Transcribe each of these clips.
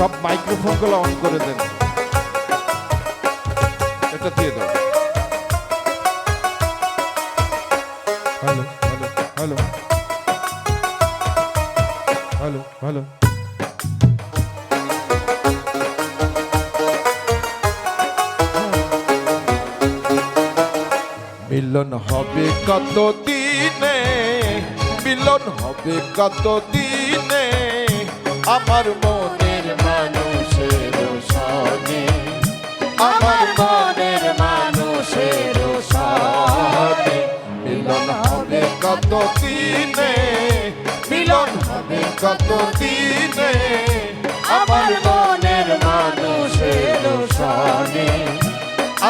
সব মাইক্রোফোনগুলো অন করে দেন। এটা দিয়ে দাও। Hello hello hello hello hello. মিলন হবে কত দিনে, মিলন হবে কত দিনে, আমার মনের মানুষের সনে, আমার মনের মানুষের সনে। মিলন হবে কত দিনে, মিলন হবে কত দিনে, আমার মনের মানুষের সনে,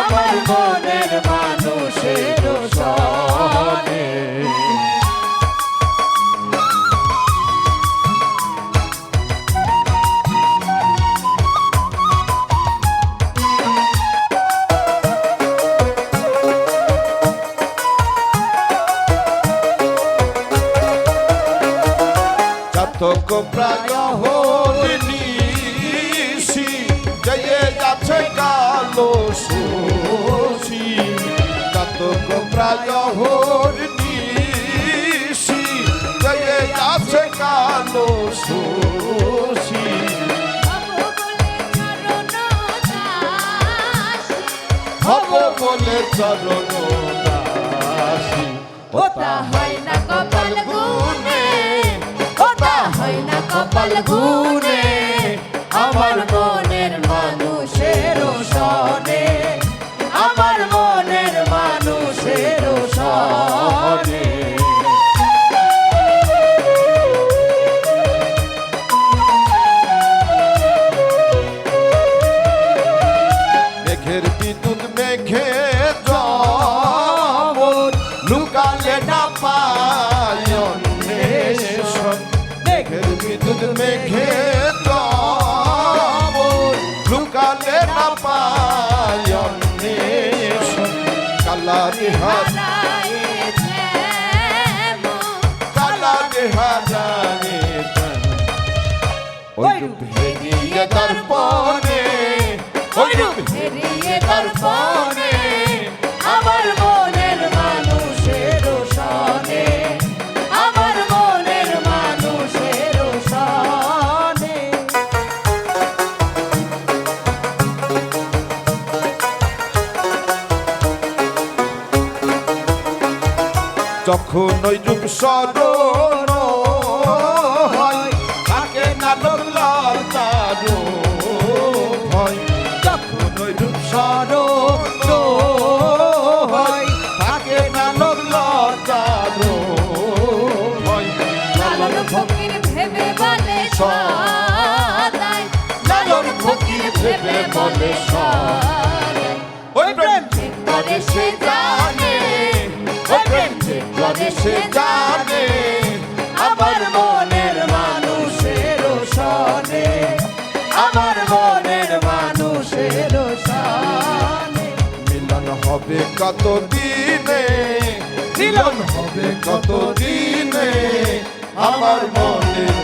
আমার মনের মানুষের সনে। জাতক প্রায় হরিণীষি, জয়ে যাচ্ছে কালো শশী। জাতক প্রায় হরিণীষি, জয়ে যাচ্ছে কালো শশী। হব বলে চরণ দাসী, ওটা হয় না কপাল গুনে, ওটা হয় না কপাল গুনে, আমার মনের মানুষের সনে, আমার মনের মানুষের সনে। মেঘের বিদ্যুৎ মেঘে যেমন, লুকালে না পায় অন্বেষণ। মেঘের বিদ্যুৎ মেঘে যেমন, লুকালে না পায় অন্বেষণ। কালারে হারায়, কালারে হারায়, ওই রূপ হেরিয়ে দর্পণে, ওই রূপ হেরিয়ে দর্পণে, আমার মনের মানুষের সনে, আমার মনের মানুষের সনে। যখন ওই রূপ স্মরণ হয়, থাকে না লজ্জার ভয়। যখন ওই রূপ স্মরণ হয়, থাকে না লজ্জার ভয়। লালন ফকির ভেবে বলে সদাই, লালন ফকির ভেবে বলে সদাই। ওই প্রেম করে সে জানে, ওই প্রেম করে সে জানে, আমার মনের মানুষের সনে, আমার মনের মানুষের সনে। মিলন হবে কত দিনে, মিলন হবে কত দিনে, আমার মনের